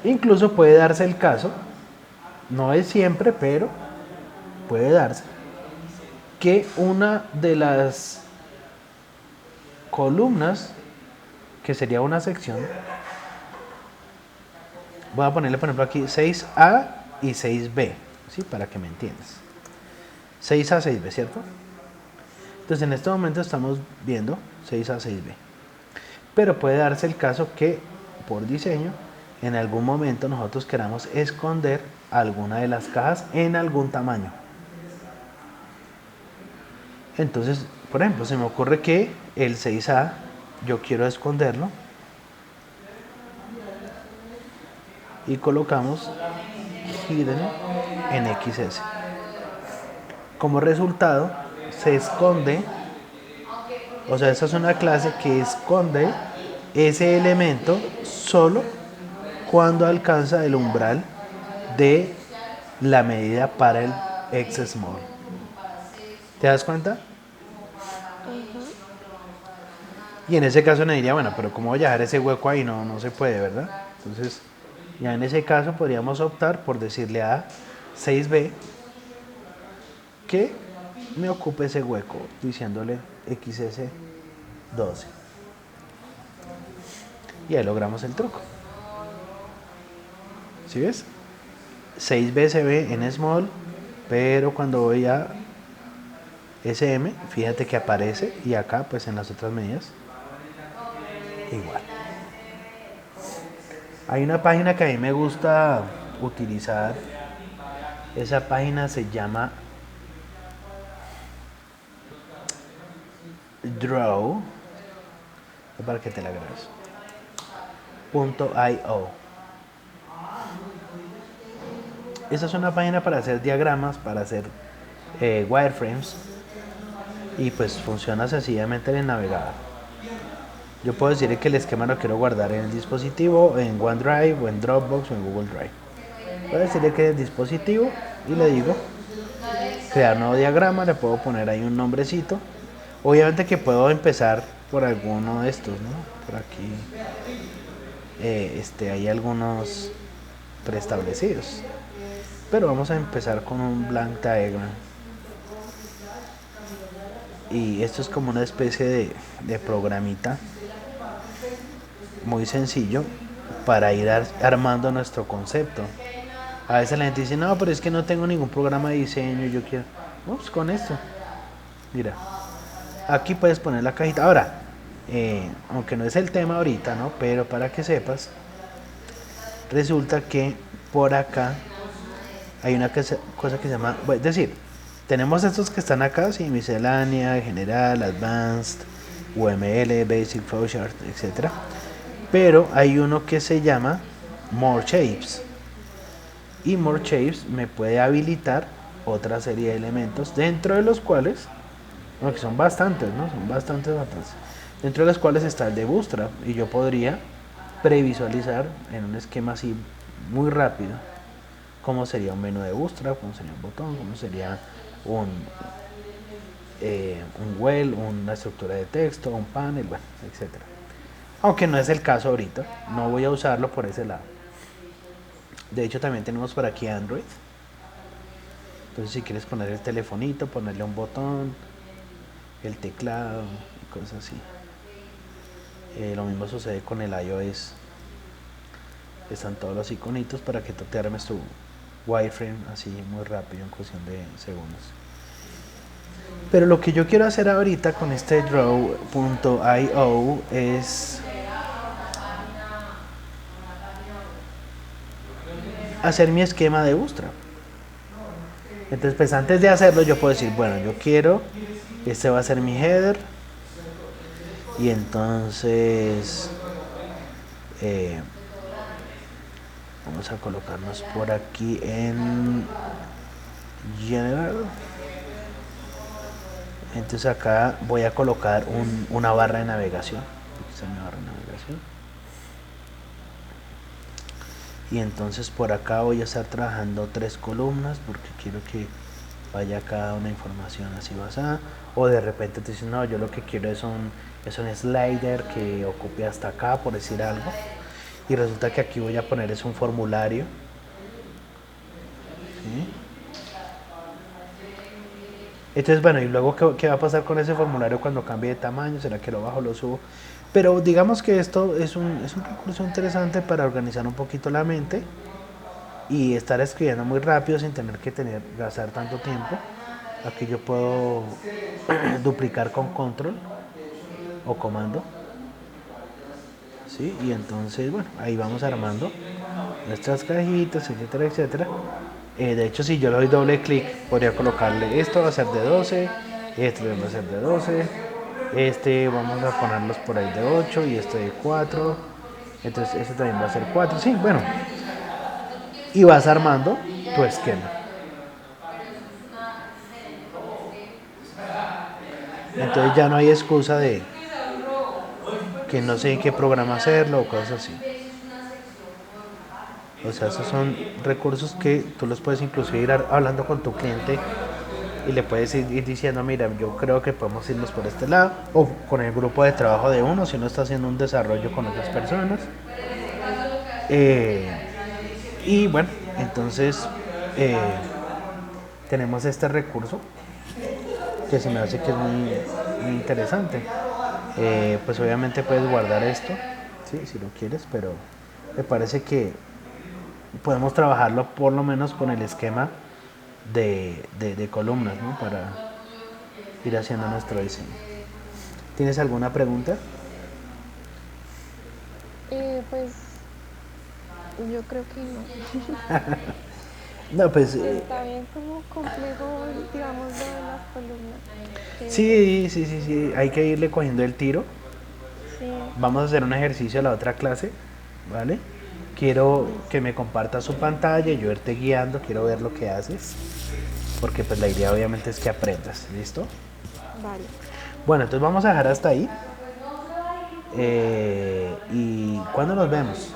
Incluso puede darse el caso, no es siempre, pero puede darse, que una de las columnas, que sería una sección, voy a ponerle por ejemplo aquí 6A y 6B, ¿sí? Para que me entiendas. 6A, 6B, ¿cierto? Entonces en este momento estamos viendo 6A, 6B. Pero puede darse el caso que por diseño en algún momento nosotros queramos esconder alguna de las cajas en algún tamaño. Entonces, por ejemplo, se me ocurre que el 6A yo quiero esconderlo y colocamos hidden en XS. Como resultado, se esconde, o sea, esta es una clase que esconde ese elemento solo cuando alcanza el umbral de la medida para el X small. ¿Te das cuenta? Ajá. Y en ese caso me diría, bueno, pero ¿cómo voy a dejar ese hueco ahí? No, no se puede, ¿verdad? Entonces, ya en ese caso podríamos optar por decirle a 6B que me ocupe ese hueco, diciéndole XS12. Y ahí logramos el truco. ¿Sí ves? 6B se ve en small, pero cuando voy a SM, fíjate que aparece, y acá pues en las otras medidas igual. Hay una página que a mí me gusta utilizar. Esa página se llama Draw, para que te la grabes, .io. Esa es una página para hacer diagramas, para hacer wireframes, y pues funciona sencillamente en el navegador. Yo puedo decir que el esquema lo quiero guardar en el dispositivo, en OneDrive, o en Dropbox, o en Google Drive. Puedo decirle que es el dispositivo y le digo crear nuevo diagrama, le puedo poner ahí un nombrecito. Obviamente que puedo empezar por alguno de estos, ¿no? Por aquí hay algunos preestablecidos, pero vamos a empezar con un blank diagram. Y esto es como una especie de programita muy sencillo para ir armando nuestro concepto. A veces la gente dice, no, pero es que no tengo ningún programa de diseño, yo quiero... Pues con esto, mira, aquí puedes poner la cajita. Ahora, aunque no es el tema ahorita, ¿no? Pero para que sepas, resulta que por acá hay una cosa que se llama, es decir, tenemos estos que están acá, sí, miscelánea, general, advanced, UML, basic, flowchart, etc. Pero hay uno que se llama more shapes. Y more shapes me puede habilitar otra serie de elementos, dentro de los cuales, bueno, que son bastantes, ¿no? Son bastantes, dentro de los cuales está el de Bootstrap, y yo podría previsualizar en un esquema así muy rápido cómo sería un menú de Bootstrap, cómo sería un botón, cómo sería un well, una estructura de texto, un panel, bueno, etc. Aunque no es el caso ahorita, no voy a usarlo por ese lado. De hecho, también tenemos por aquí Android. Entonces, si quieres poner el telefonito, ponerle un botón, el teclado y cosas así. Lo mismo sucede con el iOS. Están todos los iconitos para que tú te armes tu wireframe así muy rápido en cuestión de segundos. Pero lo que yo quiero hacer ahorita con este draw.io es hacer mi esquema de Bootstrap. Entonces, pues antes de hacerlo, yo puedo decir, bueno, yo quiero, este va a ser mi header, y entonces vamos a colocarnos por aquí en general. Entonces acá voy a colocar una barra de navegación. Aquí está mi barra de navegación. Y entonces por acá voy a estar trabajando 3 columnas, porque quiero que vaya cada una información así basada. O de repente te dicen, no, yo lo que quiero es un slider que ocupe hasta acá, por decir algo. Y resulta que aquí voy a poner es un formulario. ¿Sí? Entonces, bueno, y luego, ¿qué va a pasar con ese formulario cuando cambie de tamaño? ¿Será que lo bajo, lo subo? Pero digamos que esto es un recurso interesante para organizar un poquito la mente y estar escribiendo muy rápido sin tener que gastar tanto tiempo. Aquí yo puedo duplicar con control o comando. ¿Sí? Y entonces, bueno, ahí vamos armando nuestras cajitas, etcétera, etcétera. De hecho, si yo le doy doble clic, podría colocarle esto va a ser de 12, este va a ser de 12, vamos a ponerlos por ahí de 8 y este de 4, entonces este también va a ser 4, sí, bueno, y vas armando tu esquema. Entonces ya no hay excusa de que no sé en qué programa hacerlo o cosas así. O sea, esos son recursos que tú los puedes inclusive ir hablando con tu cliente y le puedes ir diciendo, mira, yo creo que podemos irnos por este lado, o con el grupo de trabajo de uno, si uno está haciendo un desarrollo con otras personas. Eh, y bueno, entonces eh, tenemos este recurso que se me hace que es muy interesante. Pues obviamente puedes guardar esto, ¿sí? Si lo quieres, pero me parece que podemos trabajarlo por lo menos con el esquema de columnas, ¿no? Para ir haciendo nuestro diseño. ¿Tienes alguna pregunta? Pues yo creo que no. No, pues Está bien como complejo, digamos, lo de las columnas. Que sí, hay que irle cogiendo el tiro. sí, Vamos a hacer un ejercicio a la otra clase, ¿vale? Quiero que listo, me compartas su pantalla, yo irte guiando, quiero ver lo que haces, porque pues la idea obviamente es que aprendas, ¿listo? vale. Bueno, entonces vamos a dejar hasta ahí. ¿Y cuándo nos vemos?